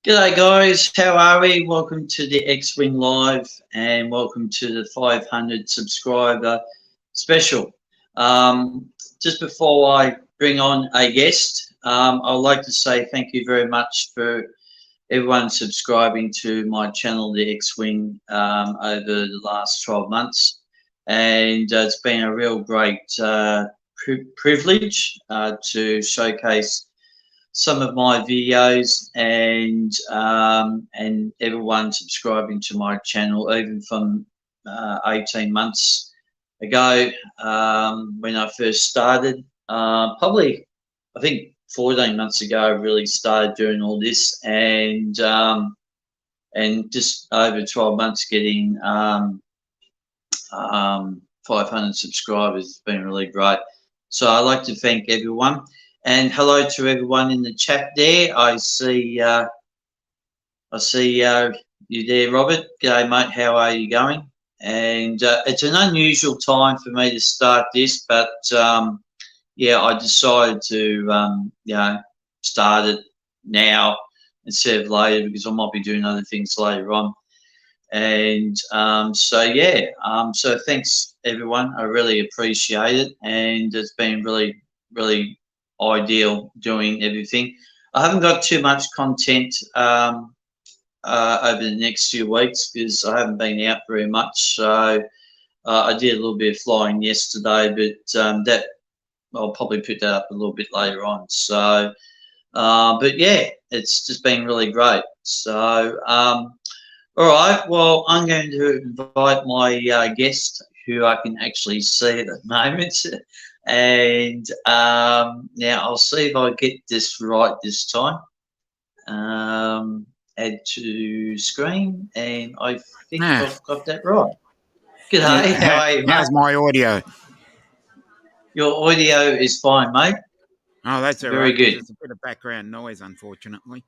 G'day guys, how are we? Welcome to the X-Wing Live and welcome to the 500 subscriber special. Just before I bring on a guest, I'd like to say thank you very much for everyone subscribing to my channel, the X-Wing, over the last 12 months. And it's been a real great privilege to showcase some of my videos and everyone subscribing to my channel, even from 18 months ago when I first started. Probably, I think 14 months ago, I really started doing all this, and just over 12 months getting 500 subscribers has been really great. So I'd like to thank everyone. And hello to everyone in the chat there. I see you there, Robert. G'day, mate. How are you going? And it's an unusual time for me to start this, but yeah, I decided to start it now instead of later because I might be doing other things later on. And so thanks everyone. I really appreciate it, and it's been really, really ideal doing everything. I haven't got too much content over the next few weeks because I haven't been out very much. So I did a little bit of flying yesterday, but that I'll probably put that up a little bit later on. So, but yeah, it's just been really great. So, all right. Well, I'm going to invite my guest, who I can actually see at the moment. And now I'll see if I get this right this time. Add to screen, and I think I've got that right. G'day, how are you, mate? How's my audio? Your audio is fine, mate. Oh, that's all Very right. good. There's a bit of background noise, unfortunately.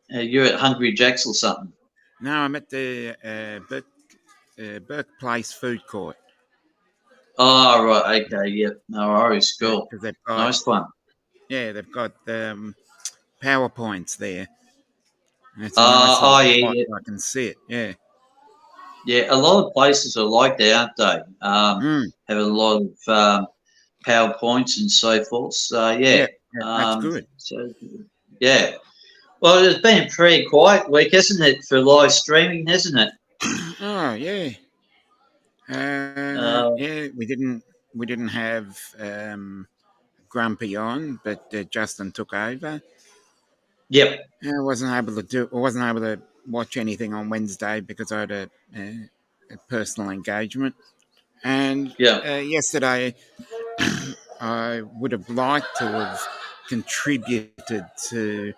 You're at Hungry Jack's or something? No, I'm at the Burke Place Food Court. Oh, right. Okay. Yep. No worries. Cool. Nice one. Yeah, they've got PowerPoints there. It's yeah. I can see it. Yeah. Yeah, a lot of places are like that, aren't they? Have a lot of PowerPoints and so forth. So yeah, that's good. So yeah, well, it's been a pretty quiet week, hasn't it, for live streaming, hasn't it? Oh yeah. Yeah, we didn't have Grumpy on, but Justin took over. Yep. I wasn't able to watch anything on Wednesday because I had a personal engagement. And yesterday, I would have liked to have contributed to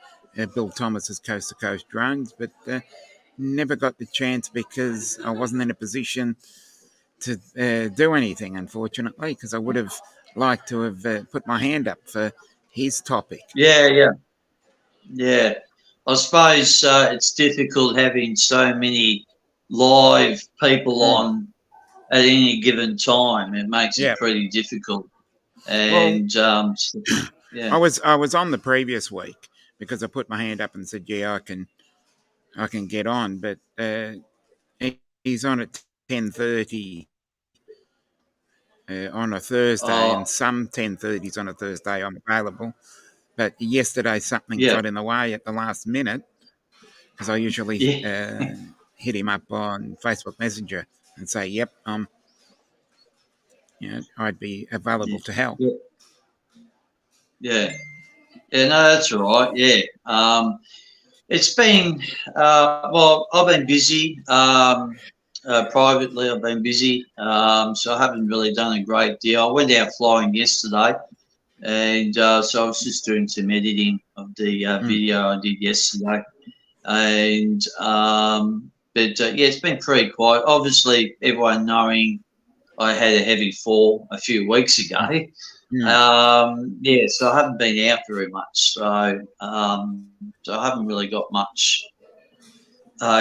Bill Thomas's Coast to Coast drones, but never got the chance because I wasn't in a position to do anything, unfortunately, because I would have liked to have put my hand up for his topic. Yeah. I suppose it's difficult having so many live people on at any given time. It makes it pretty difficult. And I was on the previous week because I put my hand up and said, "Yeah, I can get on," but he's on at 10:30 on a Thursday, and some 10:30s on a Thursday I'm available. But yesterday something got in the way at the last minute because I usually hit him up on Facebook Messenger and say, "Yep, I'd be available to help." Yeah, no, that's all right. Yeah, it's been well, I've been busy. Privately, I've been busy, so I haven't really done a great deal. I went out flying yesterday, and so I was just doing some editing of the video I did yesterday. And yeah, it's been pretty quiet. Obviously, everyone knowing I had a heavy fall a few weeks ago. So I haven't been out very much. So I haven't really got much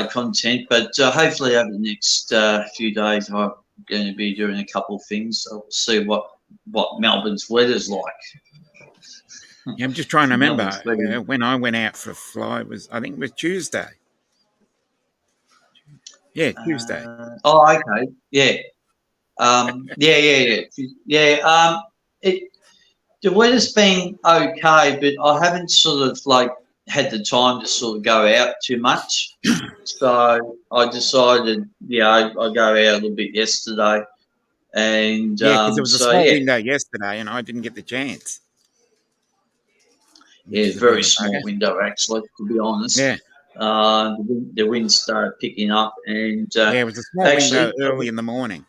content, but hopefully over the next few days I'm going to be doing a couple of things. So we'll see what Melbourne's weather's like. Yeah, I'm just trying to No remember one's letting. when I went out for a fly. I think it was Tuesday. Yeah, Tuesday. Oh, okay. Yeah. Yeah. The weather's been okay, but I haven't sort of like had the time to sort of go out too much. So I decided, I go out a little bit yesterday, and Yeah, because it was a so small yeah, window yesterday, and I didn't get the chance, which yeah, is a bit very of a small bugger. window actually, to be honest. Yeah, The wind started picking up, and yeah, it was a small window actually, early in the morning,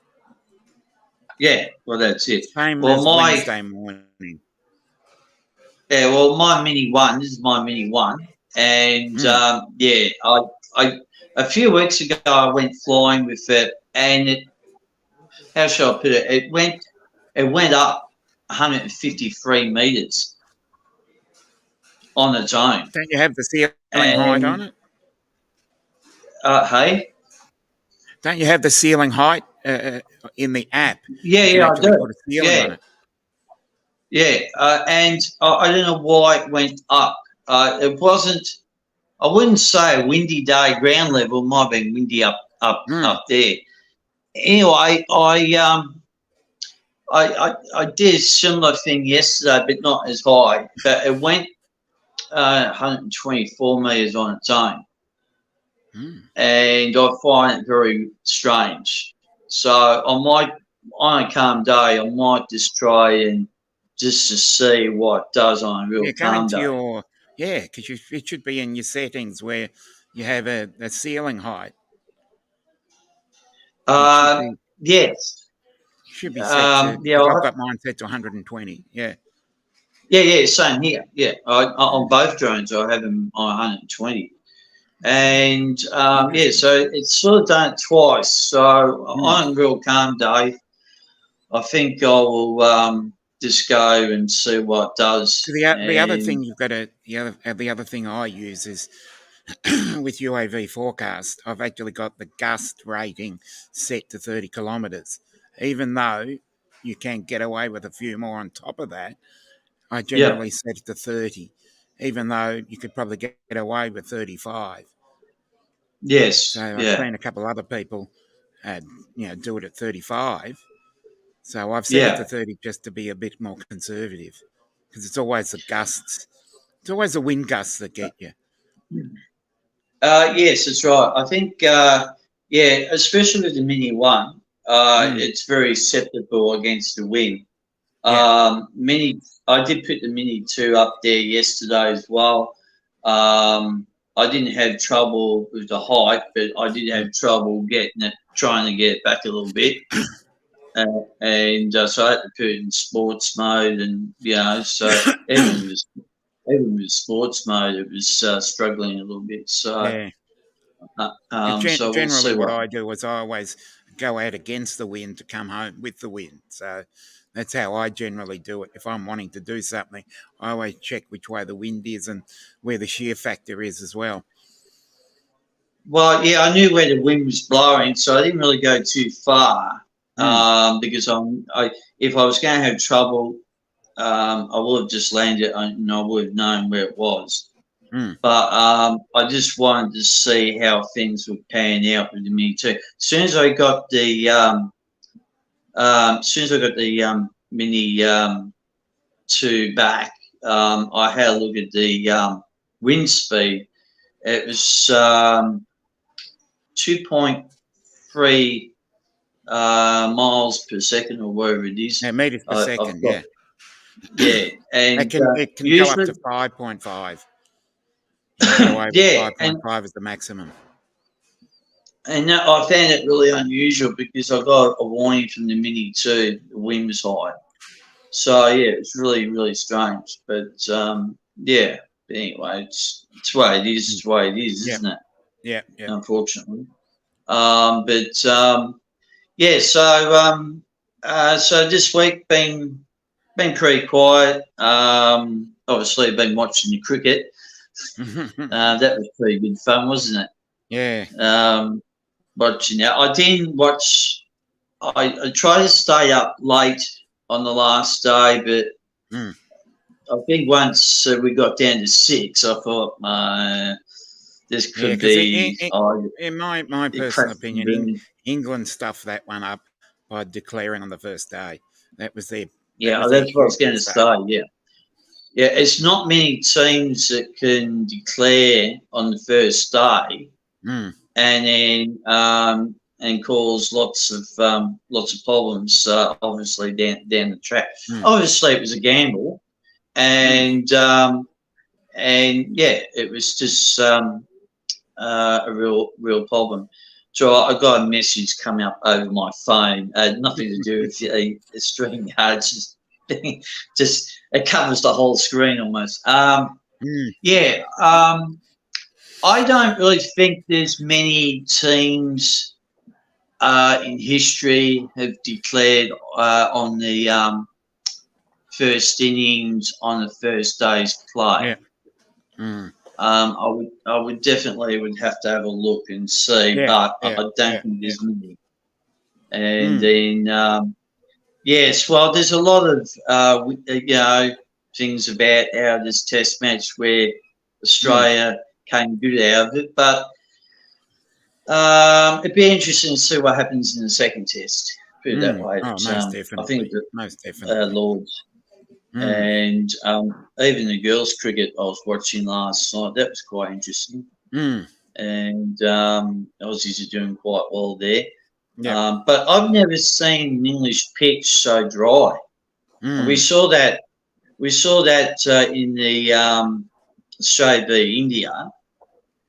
yeah, well, that's it. same Well, as Wednesday morning. my Mini One, this is my Mini One, and Mm. I a few weeks ago I went flying with it, and how shall I put it? It went up 153 meters on its own, Don't you have the ceiling height on and it? hey, Don't you have the ceiling height in the app? You can yeah, I actually do, put a ceiling yeah, on it. yeah, and I don't know why it went up. It wasn't. I wouldn't say a windy day ground level. It might have been windy Mm. up there. Anyway, I did a similar thing yesterday, but not as high. But it went 124 meters on its own, Mm. and I find it very strange. So on a calm day, I might just try and just to see what it does on a real Yeah, go calm into day. your because it should be in your settings where you have a ceiling height. It Uh, yes, should be set to yeah, because I've got mine set to 120. Yeah. yeah, same here. Yeah, on both drones, I have them on 120. And Interesting. so it's sort of done it twice. So Mm. on a real calm day, I think I will just go and see what it So does. the other And thing you've got to the other thing I use is with UAV forecast. I've actually got the gust rating set to 30 kilometres, even though you can get away with a few more on top of that. I yeah, generally set it to 30, even though you could probably get away with 35. So yes, I've yeah, seen a couple other people, do it at 35. So I've set it to yeah. 30 just to be a bit more conservative, because it's always the gusts. It's always the wind gusts that get you. Yes, that's right. I think, especially with the Mini One, Mm, it's very susceptible against the wind. yeah. Mini, I did put the Mini 2 up there yesterday as well. I didn't have trouble with the height, but I did Mm. have trouble trying to get it back a little bit. And so I had to put it in sports mode, and so even with sports mode, it was struggling a little bit. So, Yeah. so we'll Generally, see what what. I do is I always go out against the wind to come home with the wind. So that's how I generally do it. If I'm wanting to do something, I always check which way the wind is and where the shear factor is as well. Well, yeah, I knew where the wind was blowing, so I didn't really go too far. Mm, Because if I was going to have trouble, I would have just landed and I would have known where it was. mm. But I just wanted to see how things would pan out with the Mini 2. As soon as I got the Mini 2 back, I had a look at the wind speed. It was 2.3 miles per second, or whatever it is. Yeah, meters per I've second. got, Yeah, yeah, and it can go up usually, to 5.5. You can get away with yeah, 5.5 as the maximum. and I found it really unusual because I got a warning from the Mini 2, the wind was high. So yeah, it's really, really strange. But yeah, but anyway, it's the way it is. It's the way it is, Yeah, isn't it? yeah, yeah. Unfortunately. But yeah, so this week been pretty quiet. Obviously, been watching the cricket. That was pretty good fun, wasn't it? Yeah. Watching that. I didn't watch. I tried to stay up late on the last day, but Mm. I think once we got down to 6, I thought this could be in my personal opinion, England stuffed that one up by declaring on the first day. That was their that's what I was going to say. Yeah, it's not many teams that can declare on the first day, and then and cause lots of problems. Obviously down the track. Obviously, it was a gamble, and it was just a real problem. So I got a message coming up over my phone. Nothing to do with the StreamYard. Just it covers the whole screen almost. I don't really think there's many teams in history have declared on the first innings on the first day's play. I would definitely have to have a look and see, but I don't think there's many. And then yes, well, there's a lot of things about how this Test match where Australia came good out of it, but it'd be interesting to see what happens in the second Test. Put it that way. Most definitely. I think most definitely. Lords. And even the girls' cricket I was watching last night, that was quite interesting. And Aussies are doing quite well there. But I've never seen an English pitch so dry. And we saw that in the Australia v India,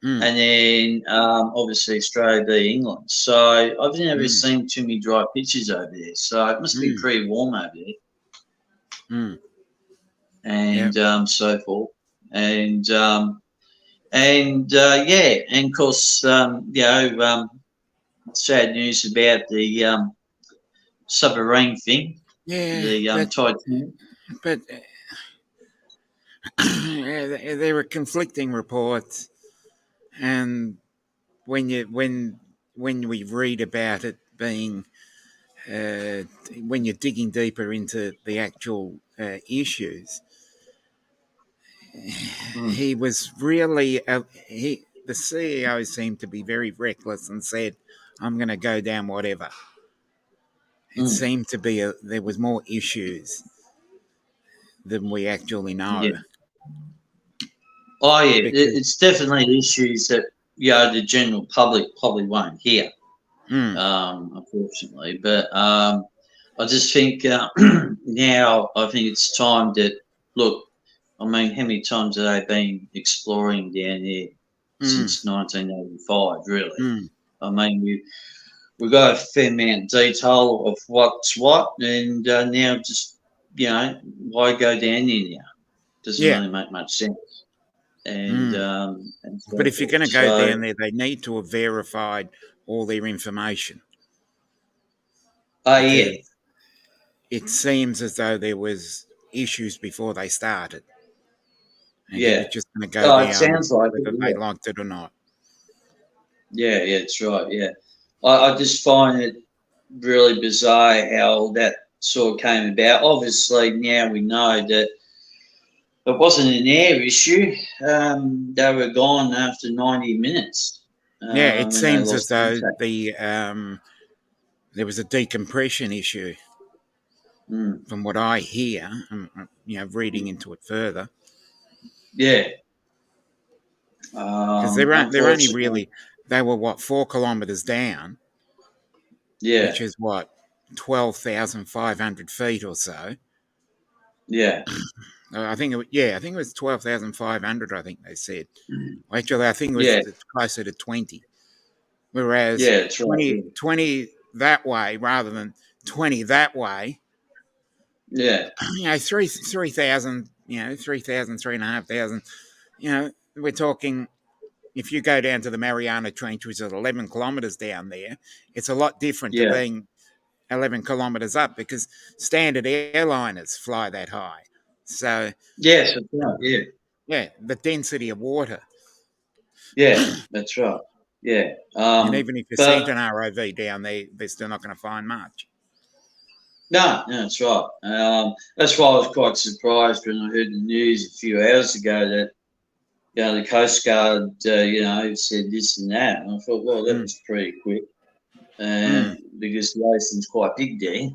and then obviously Australia v England. So I've never seen too many dry pitches over there. So it must be pretty warm over there. And so forth. And and of course sad news about the submarine thing. The Titan. But there were conflicting reports, and when we read about it being when you're digging deeper into the actual issues, he was really the CEO seemed to be very reckless and said, "I'm going to go down whatever." It seemed to be there was more issues than we actually know. Oh yeah, it's definitely issues that the general public probably won't hear, unfortunately. But I just think now I think it's time that look. I mean, how many times have they been exploring down there since 1985? Really, I mean we got a fair amount of detail of what's what, and now just why go down there now? Doesn't really make much sense. And, but if you're going to go down there, they need to have verified all their information. It seems as though there was issues before they started. And he was just going to go down, it sounds like whether they liked it or not. Yeah, that's right. Yeah, I just find it really bizarre how that sort of came about. Obviously, now we know that it wasn't an air issue. They were gone after 90 minutes. It seems as though there was a decompression issue, from what I hear. Reading into it further. Because they're only really, they were 4 kilometres down. Which is 12,500 feet or so. I think it was 12,500. I think they said. Actually, I think it was closer to 20. Whereas 20 that way rather than 20 that way. 3,000. 3,000, 3,500. We're talking. If you go down to the Mariana Trench, which is 11 kilometres down there, it's a lot different to being 11 kilometres up because standard airliners fly that high. So the density of water. That's right. And even if you sent an ROV down there, they're still not going to find much. No, no, that's right. That's why I was quite surprised when I heard the news a few hours ago that the Coast Guard, said this and that, and I thought, well, that was pretty quick, because the ocean's quite big there,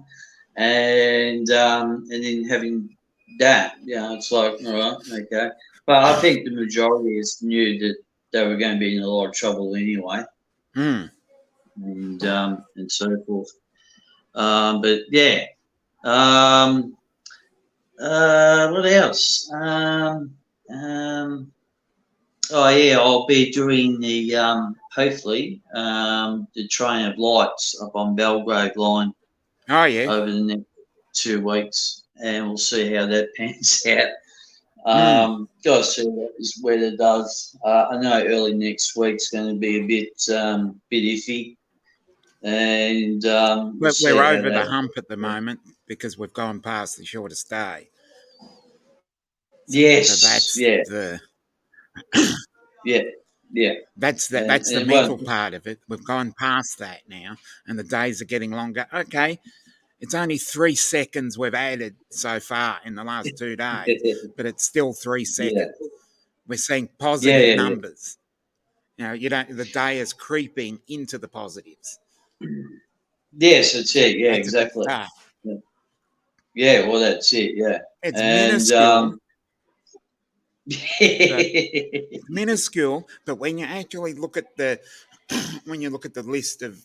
and then having that, it's like, all right, okay, but I think the majority of us knew that they were going to be in a lot of trouble anyway, and so forth. But yeah, what else? Oh yeah, I'll be doing the hopefully the Train of Lights up on Belgrave Line. Oh yeah. Over the next 2 weeks, and we'll see how that pans out. Got to see what this weather does. I know early next week's going to be a bit iffy, and we're over the hump at the moment because we've gone past the shortest day. Yes, so that's That's the mental part of it. We've gone past that now, and the days are getting longer. Okay, it's only 3 seconds we've added so far in the last 2 days, but it's still 3 seconds. We're seeing positive numbers. The day is creeping into the positives. Yes, that's it. Yeah, that's exactly. Yeah, well, that's it. Yeah, it's minuscule. Minuscule, but when you actually look at the list of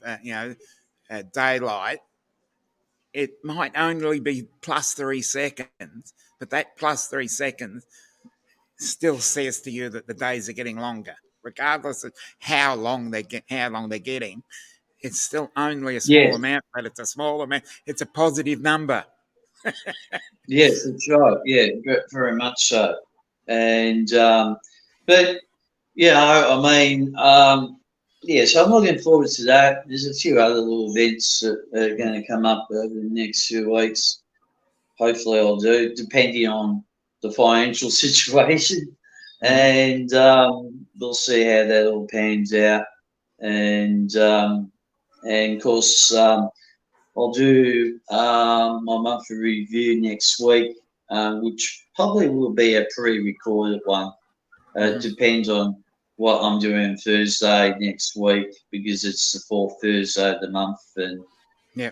daylight, it might only be plus 3 seconds, but that plus 3 seconds still says to you that the days are getting longer, regardless of how long they're getting. It's still only a small amount, but it's a small amount. It's a positive number. Yes, that's right. Yeah, very much so. And but I mean, so I'm looking forward to that. There's a few other little events that are going to come up over the next few weeks. Hopefully, I'll do, depending on the financial situation, and we'll see how that all pans out. And of course, I'll do my monthly review next week, which probably will be a pre-recorded one. It depends on what I'm doing Thursday next week, because it's the 4th Thursday of the month, and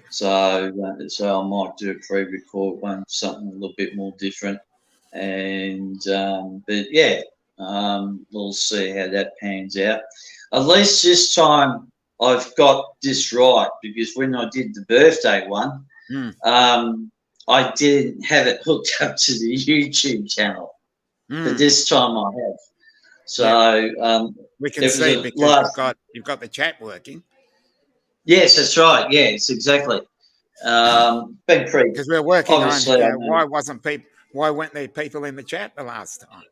so I might do a pre-record one, something a little bit more different. And we'll see how that pans out. At least this time I've got this right, because when I did the birthday one, I didn't have it hooked up to the YouTube channel, but this time I have. So we can see because you've got the chat working. Yes, that's right. Yes, exactly. Been pretty, because we're working on why weren't there people in the chat the last time?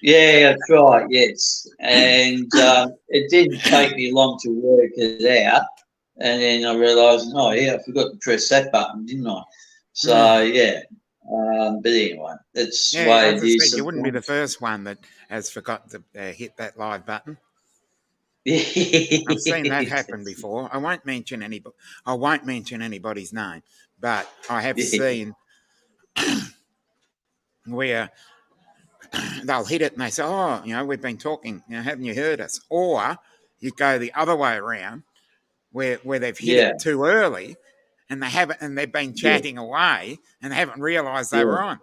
Yeah, that's right. Yes, and it didn't take me long to work it out, and then I realised, I forgot to press that button, didn't I? So but anyway, it's the way it is. You wouldn't be the first one that has forgot to hit that live button. I've seen that happen before. I won't mention anybody's name, but I have seen where they'll hit it and they say, we've been talking, haven't you heard us? Or you go the other way around where they've hit it too early and they haven't, and they've been chatting away and they haven't realised they were on.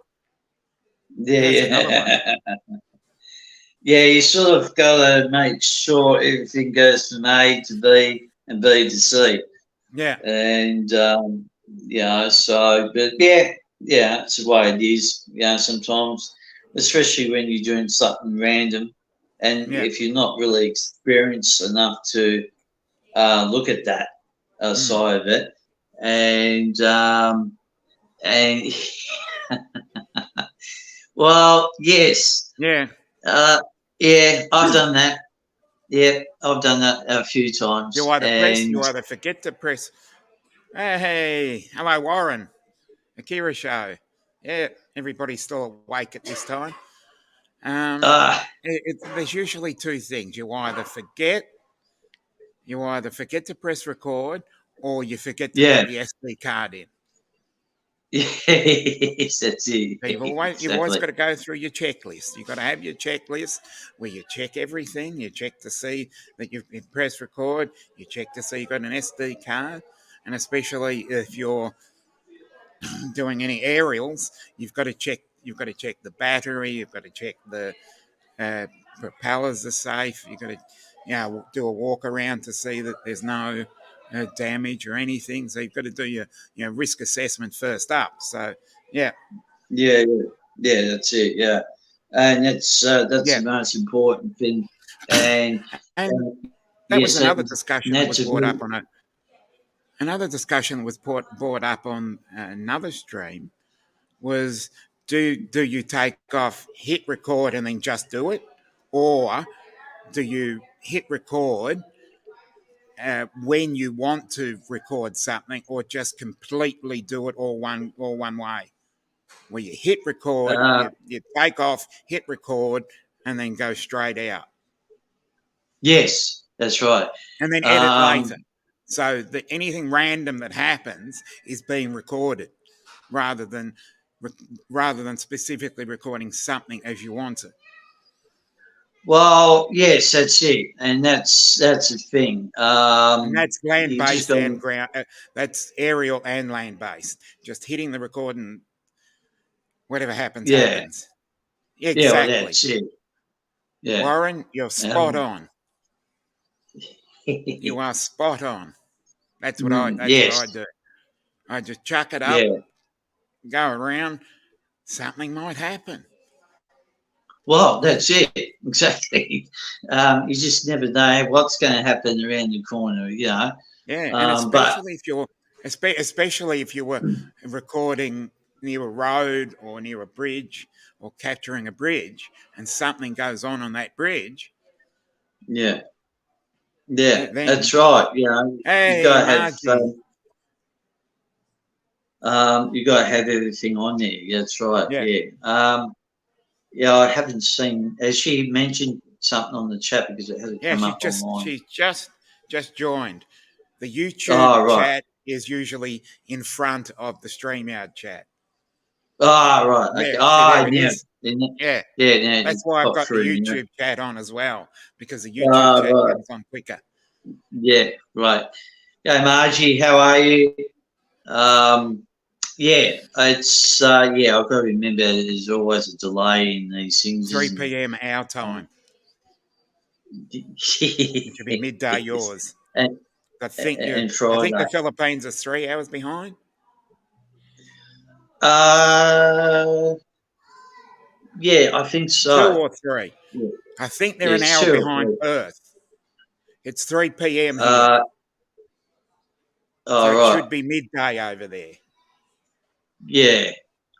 Yeah, you sort of got to make sure everything goes from A to B and B to C. Yeah. And, but it's the way it is, sometimes, especially when you're doing something random. And if you're not really experienced enough to look at that side of it. And well, yes. Yeah. I've done that. Yeah, I've done that a few times. You either forget to press. Hey, hello, Warren. Akira show. Yeah, everybody's still awake at this time. There's usually 2 things. You either forget to press record, or you forget to put the SD card in. Yes, that's it. So you've always Exactly. got to go through your checklist. You've got to have your checklist where you check everything. You check to see that you've pressed record. You check to see you've got an SD card, and especially if you're doing any aerials, you've got to check. You've got to check the battery. You've got to check the propellers are safe. You've got to, do a walk around to see that there's no damage or anything. So you've got to do your risk assessment first up. So yeah. Yeah, yeah, that's it. Yeah, and that's Yeah. the most important thing. And And that was yes, another discussion that was that's a brought up on another discussion that was brought up on another stream was do you take off, hit record, and then just do it, or do you hit record when you want to record something, or just completely do it all one way? Where you hit record, uh, you take off, hit record, and then go straight out, yes, that's right. and then edit later. So that anything random that happens is being recorded, rather than specifically recording something as you want it. Well, yes, that's it, and that's the thing. And that's land You just based got and ground. That's aerial and land based. Just hitting the record and whatever happens, yeah, happens. yeah, well, Exactly. that's it. Yeah, Warren, you're spot on. You are spot on. That's what I do. I just chuck it up, go around. Something might happen. Well, that's it. Exactly. You just never know what's going to happen around the corner, you know. Yeah, and especially if you were recording near a road or near a bridge or capturing a bridge, and something goes on that bridge. Yeah. Yeah, that's right. You know, you got to have you got to have everything on there. That's right. Yeah. Yeah, I haven't seen. Has she mentioned something on the chat because it hasn't come up online? She just joined. The YouTube chat is usually in front of the StreamYard chat. Ah, right. Okay. Yeah. That's why I've got the YouTube chat on as well, because the YouTube chat comes on quicker. Yeah, right. Hey, Margie, how are you? Yeah, it's I've got to remember there's always a delay in these things. 3 p.m. our time. It should be midday yours. I think the Philippines are 3 hours behind. Yeah, I think so. 2 or 3. Yeah. I think they're an hour behind Perth. It's 3 p.m. here. So it should be midday over there. Yeah.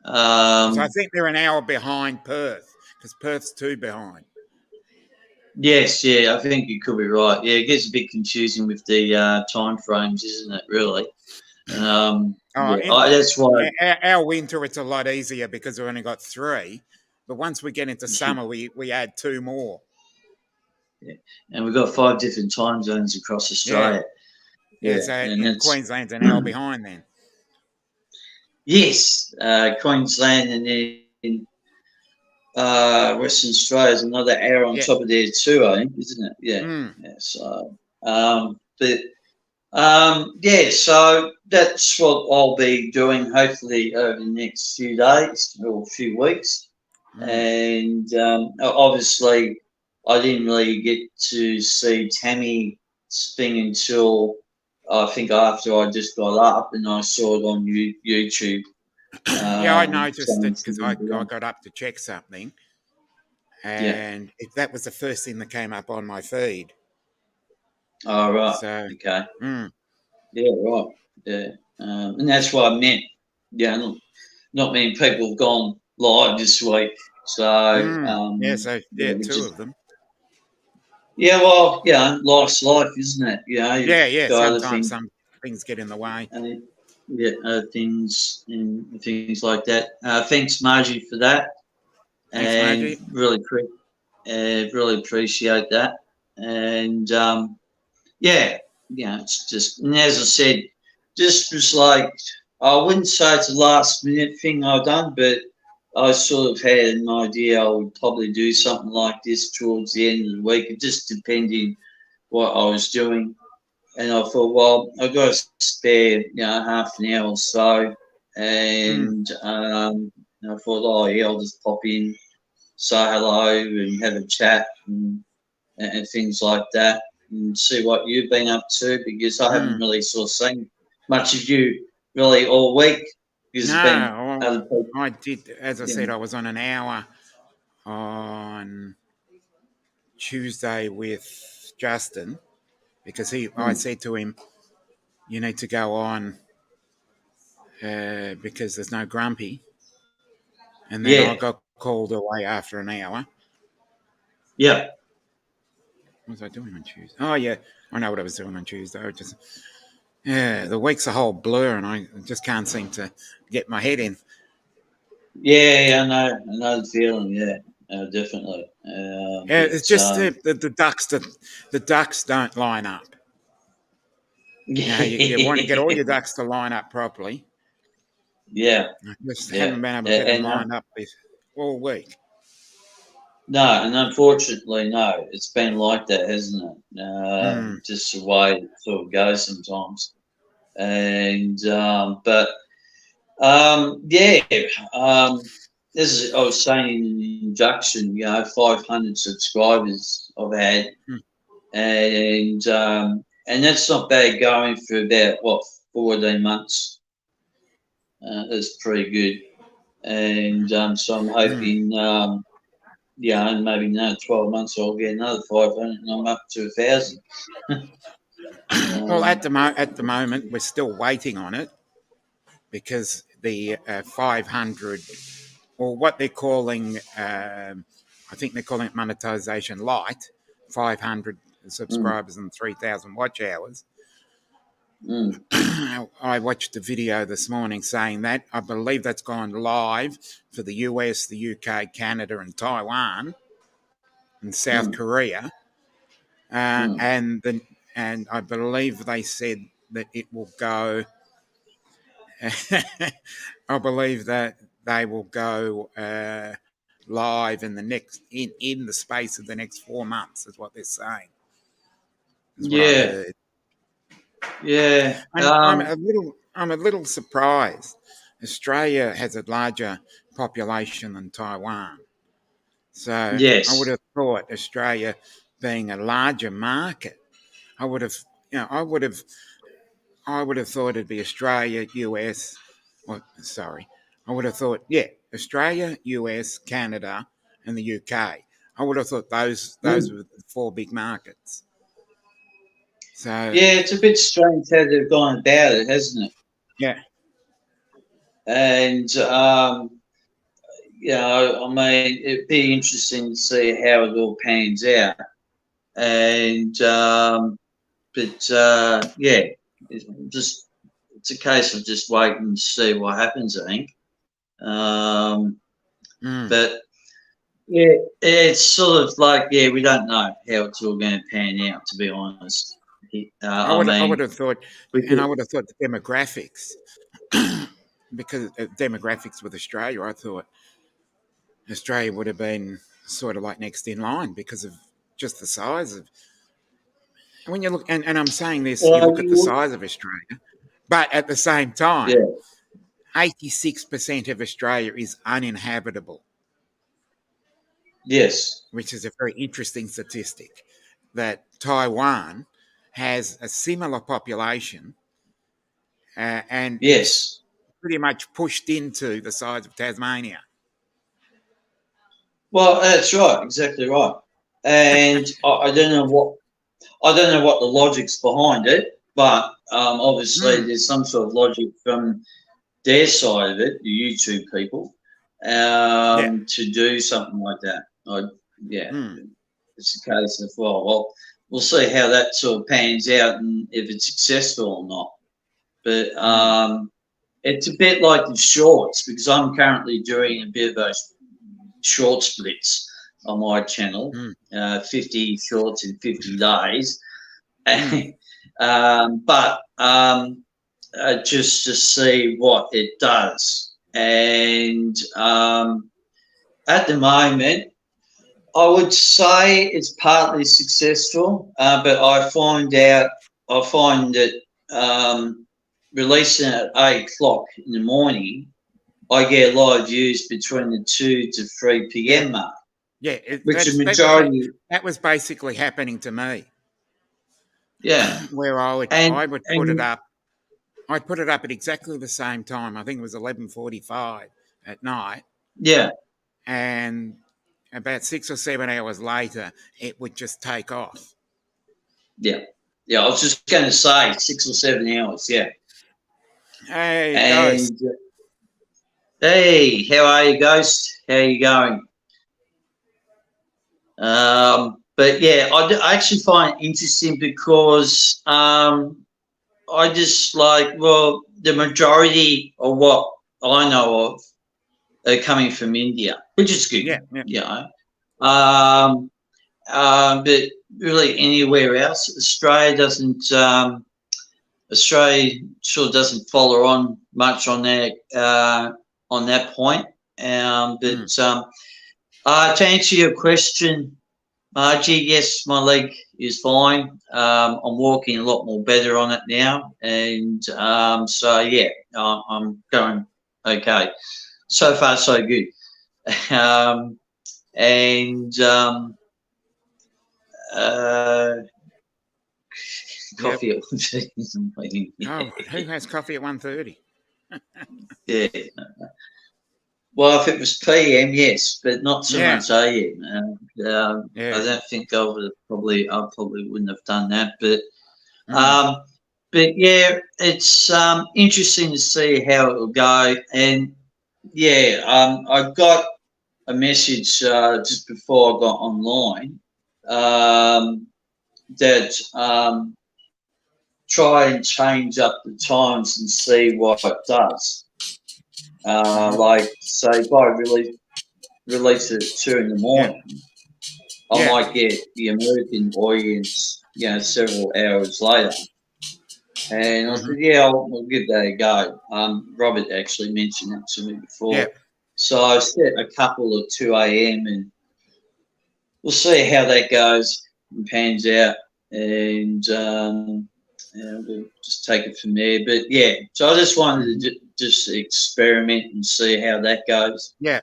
So I think they're an hour behind Perth, because Perth's 2 behind. Yes, yeah, I think you could be right. Yeah, it gets a bit confusing with the time frames, isn't it, really? That's why. Our winter, it's a lot easier because we've only got 3. But once we get into summer, we add 2 more. Yeah. And we've got 5 different time zones across Australia. Yeah, so Queensland's an hour behind then. Yes, Queensland and then Western Australia is another hour on top of there too, I think, isn't it? Yeah. Yeah. So, so that's what I'll be doing hopefully over the next few days or few weeks. And obviously, I didn't really get to see Tammy's thing until I think after I just got up and I saw it on YouTube. I noticed it because I got up to check something, and that was the first thing that came up on my feed. Oh, right. So, okay. Yeah, right. Yeah. And that's what I meant. Yeah, not many people have gone live this week. So, 2 of them. Yeah, well, life's life, isn't it? Sometimes some things get in the way. Things like that. Thanks, Margie, for that. Thanks, Margie. Really appreciate that. And it's just, and as I said, just was like I wouldn't say it's a last minute thing I've done, but I sort of had an idea I would probably do something like this towards the end of the week. It just depending what I was doing. And I thought, well, I've got to spare, half an hour or so. And I thought, oh, yeah, I'll just pop in, say hello, and have a chat and things like that, and see what you've been up to, because I haven't really sort of seen much of you really all week. No, I did. As I said, I was on an hour on Tuesday with Justin because I said to him, "You need to go on because there's no Grumpy," and then I got called away after an hour. Yeah. What was I doing on Tuesday? Oh yeah, I know what I was doing on Tuesday. The week's a whole blur, and I just can't seem to get my head in. Yeah, I know the feeling. Yeah, definitely. It's just the ducks don't line up. You want to get all your ducks to line up properly. Yeah. I just haven't been able to get them lined up all week. No, and unfortunately, no, it's been like that, hasn't it? Just the way it sort of goes sometimes. And as I was saying in the introduction, 500 subscribers I've had, and that's not bad going for about 14 months. That's pretty good, and so I'm hoping, in maybe another 12 months I'll get another 500, and I'm up to 1,000. Well, at the moment we're still waiting on it because the 500, or what they're calling, I think they're calling it monetization light, 500 subscribers and 3,000 watch hours. I watched a video this morning saying that. I believe that's gone live for the US, the UK, Canada, and Taiwan, and South Korea, and I believe they said that it will go. I believe that they will go live in the space of the next 4 months, is what they're saying. Yeah. I'm a little surprised. Australia has a larger population than Taiwan, so I would have thought Australia, being a larger market, I would have thought it'd be Australia, US. I would have thought, Australia, US, Canada, and the UK. I would have thought those were the 4 big markets. So it's a bit strange how they've gone about it, hasn't it? Yeah. And it'd be interesting to see how it all pans out. And it's a case of just waiting to see what happens, I think. But it's sort of like, we don't know how it's all going to pan out, to be honest. I would have thought, and I would have thought the demographics, because of demographics with Australia, I thought Australia would have been sort of like next in line because of just the size of. When you look, and I'm saying this, you look at the size of Australia, but at the same time, 86% of Australia is uninhabitable. Yes. Which is a very interesting statistic, that Taiwan has a similar population and pretty much pushed into the size of Tasmania. Well, that's right, exactly right. And I don't know what the logic's behind it, but obviously there's some sort of logic from their side of it, the YouTube people, to do something like that. It's a case of, well, we'll see how that sort of pans out and if it's successful or not. But it's a bit like the shorts, because I'm currently doing a bit of those short splits on my channel, 50 shorts in 50 days. But just to see what it does. And at the moment, I would say it's partly successful, but I find that releasing at 8 o'clock in the morning, I get a lot of views between the 2 to 3 p.m. mark. Yeah, which the majority that was basically happening to me. Yeah, where I would put it up. I'd put it up at exactly the same time. I think it was 11:45 at night. Yeah, and about 6 or 7 hours later, it would just take off. Yeah. I was just going to say 6 or 7 hours. Yeah. Hey, Ghost. Hey, how are you, Ghost? How are you going? But yeah, I actually find it interesting because I just the majority of what I know of are coming from India, which is good. Yeah. You know. But really anywhere else, Australia sure doesn't follow on much on that point. To answer your question, Margie, yes, my leg is fine. I'm walking a lot more better on it now, and so yeah, I'm going okay. So far, so good. Coffee at 1:30. Who has coffee at 1:30? Yeah. Well, if it was PM, yes, but not so much AM. I don't think I probably wouldn't have done that, but yeah, it's interesting to see how it will go. And yeah, I got a message just before I got online that try and change up the times and see what it does. Say if I release it at 2 in the morning, I might get the American audience, several hours later. And I said, yeah, I'll give that a go. Robert actually mentioned that to me before. Yeah. So I set a couple of 2 a.m. and we'll see how that goes and pans out. And we'll just take it from there. But yeah, so I just wanted to just experiment and see how that goes. Yeah.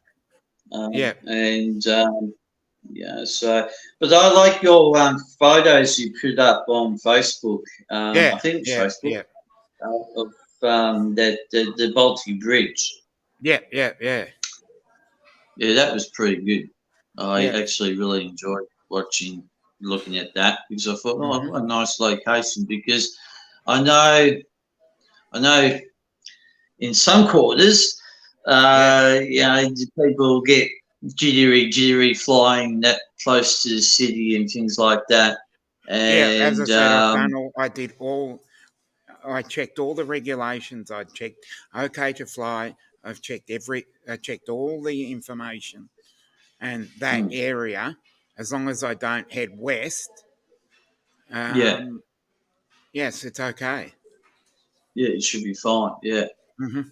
So, but I like your photos you put up on Facebook. I think it's Facebook. Of the Baltic Bridge. Yeah. Yeah, that was pretty good. I actually really enjoyed looking at that because I thought, what a nice location. Because I know in some quarters, people get jittery flying that close to the city and things like that. And, as I said, I checked all the regulations. I checked okay to fly. I checked all the information, and that area, as long as I don't head west, yes, it's okay. Yeah, it should be fine. Yeah.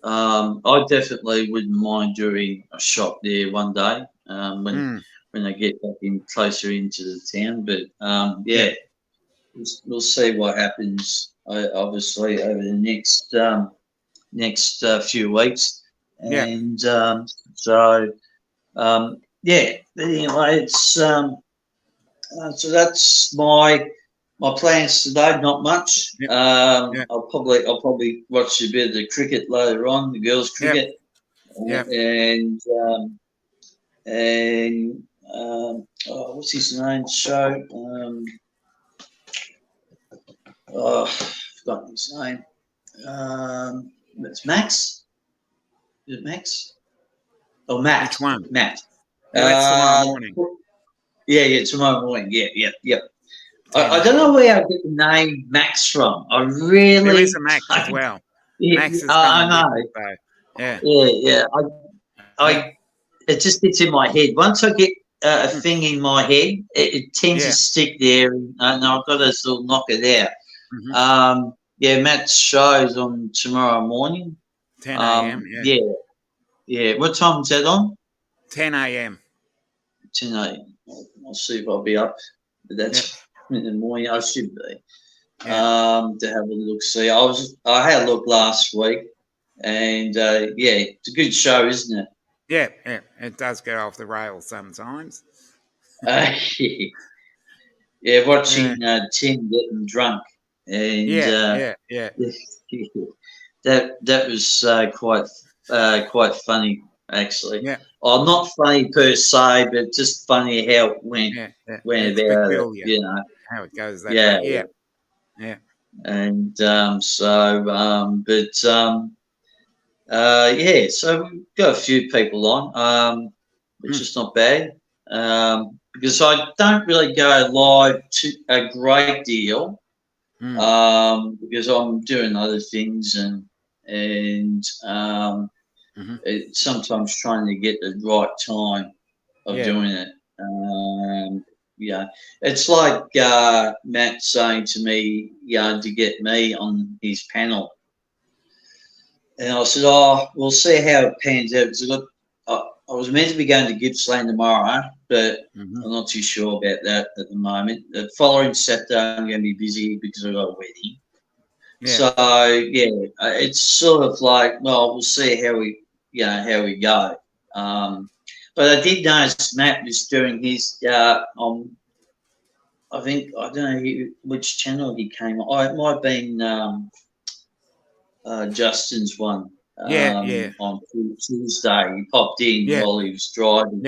I definitely wouldn't mind doing a shot there one day when I get back closer into the town. But we'll see what happens. Obviously over the next few weeks, and But anyway, it's so that's my plans today. Not much. I'll probably watch a bit of the cricket later on, the girls' cricket, and what's his name? Show. I've forgotten his name. It's Max. Is it Max? Oh, Matt. Which one? Matt. That's tomorrow morning. Yeah, tomorrow morning. Yeah. I don't know where I get the name Max from. I really. There is a Max as well. Max is I know. Yeah. It just gets in my head. Once I get a thing in my head, it tends to stick there, and I've got to sort of knock it out. yeah, Matt's show's on tomorrow morning. 10 a.m. Yeah. Yeah. What time is that on? 10 a.m. 10 a.m. I'll see if I'll be up. But that's in the morning. I should be. To have a look. See, I had a look last week, and yeah, it's a good show, isn't it? Yeah, it does get off the rails sometimes. Yeah. Yeah, watching Tim getting drunk, and that was quite funny actually. Yeah. Oh, not funny per se, but just funny how it went it's about peculiar, it, you know. how it goes that way. Yeah. And yeah, so we've got a few people on, which is not bad. Because I don't really go live to a great deal, because I'm doing other things and sometimes trying to get the right time of doing it. Yeah, it's like Matt saying to me, to get me on his panel. And I said, "Oh, we'll see how it pans out." Because I was meant to be going to Gippsland tomorrow, but I'm not too sure about that at the moment. The following Saturday, I'm going to be busy because I've got a wedding. Yeah. So yeah, it's sort of like, well, we'll see how we go. But I did notice Matt was doing his on. I don't know which channel he came on. Oh, it might have been Justin's one. On Tuesday, he popped in while he was driving.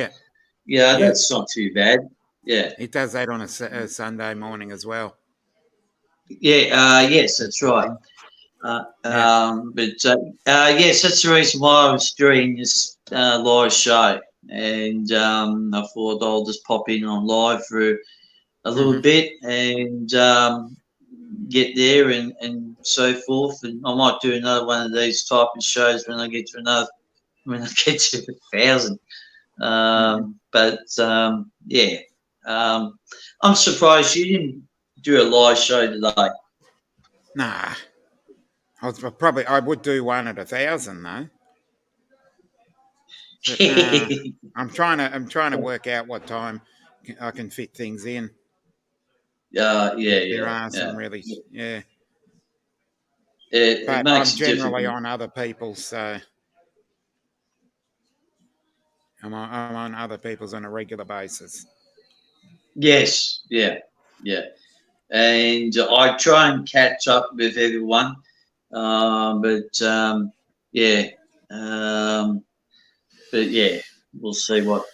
Yeah, that's not too bad. Yeah, he does that on a Sunday morning as well. Yeah, yes, that's right. But yes, that's the reason why I was doing this live show, and I thought I'll just pop in on live for a little bit and get there and so forth, and I might do another one of these type of shows when I get to 1,000. Yeah, I'm surprised you didn't do a live show today. Nah, I would do one at 1,000 though. But, I'm trying to work out what time I can fit things in. There are some really, but I'm generally on other people's, so I'm on other people's on a regular basis. Yes, yeah, and I try and catch up with everyone, but we'll see what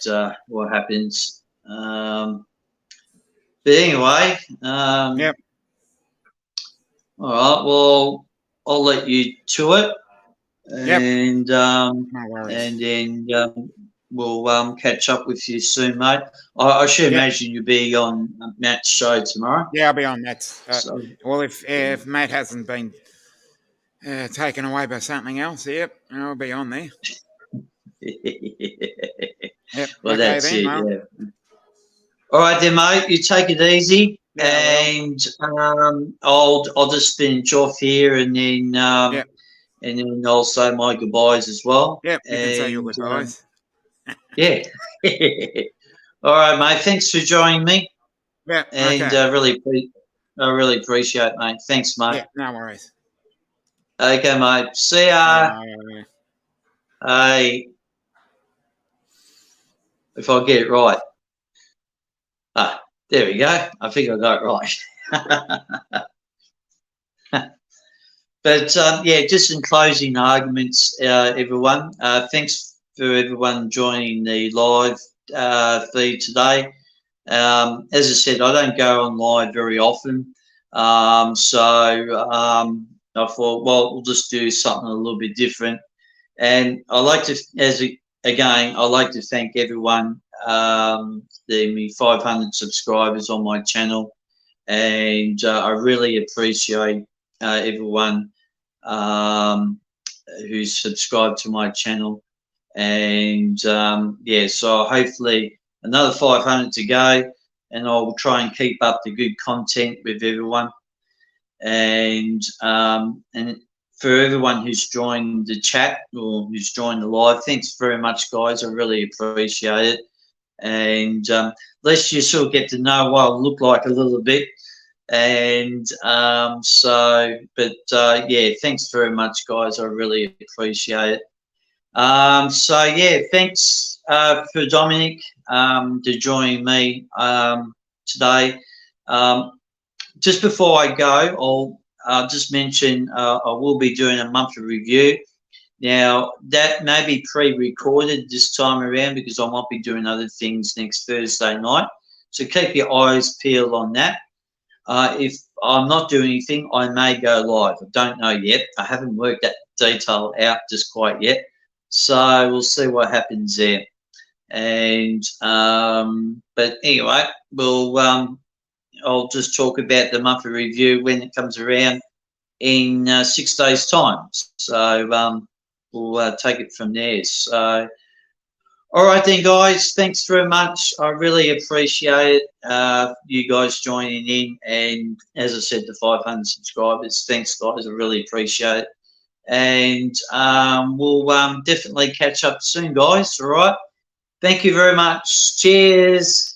happens. But anyway, yep. All right. Well, I'll let you to it, and no worries. And then we'll catch up with you soon, mate. I should imagine you'll be on Matt's show tomorrow. Yeah, I'll be on Matt's. Well, if Matt hasn't been taken away by something else, I'll be on there. Yep. Well, okay, that's then, it. Yeah. All right, then, mate. You take it easy, and I'll just finish off here, and then and then I'll say my goodbyes as well. Yeah, you can say your goodbyes. Yeah. All right, mate. Thanks for joining me. Yeah. And okay. I really appreciate it, mate. Thanks, mate. Yeah, no worries. Okay, mate. See ya. Hey. If I get it right. There we go. I think I got it right. But just in closing arguments, everyone. Thanks for everyone joining the live feed today. As I said, I don't go on live very often, so I thought, well, we'll just do something a little bit different. And I like to, I like to thank everyone, the 500 subscribers on my channel, and I really appreciate everyone who's subscribed to my channel. And so hopefully another 500 to go, and I'll try and keep up the good content with everyone. and for everyone who's joined the chat or who's joined the live, thanks very much, guys. I really appreciate it. And at least you sort of get to know what I look like a little bit. And yeah, thanks very much, guys. I really appreciate it. So yeah, thanks for Dominic to join me today. Just before I go, I'll just mention I will be doing a monthly review. Now, that may be pre-recorded this time around because I might be doing other things next Thursday night. So keep your eyes peeled on that. If I'm not doing anything, I may go live. I don't know yet. I haven't worked that detail out just quite yet. So we'll see what happens there. And but anyway, I'll just talk about the monthly review when it comes around in 6 days' time. So we'll take it from there. So, all right then, guys. Thanks very much. I really appreciate it. You guys joining in, and as I said, the 500 subscribers. Thanks, guys. I really appreciate it. And we'll definitely catch up soon, guys. All right. Thank you very much. Cheers.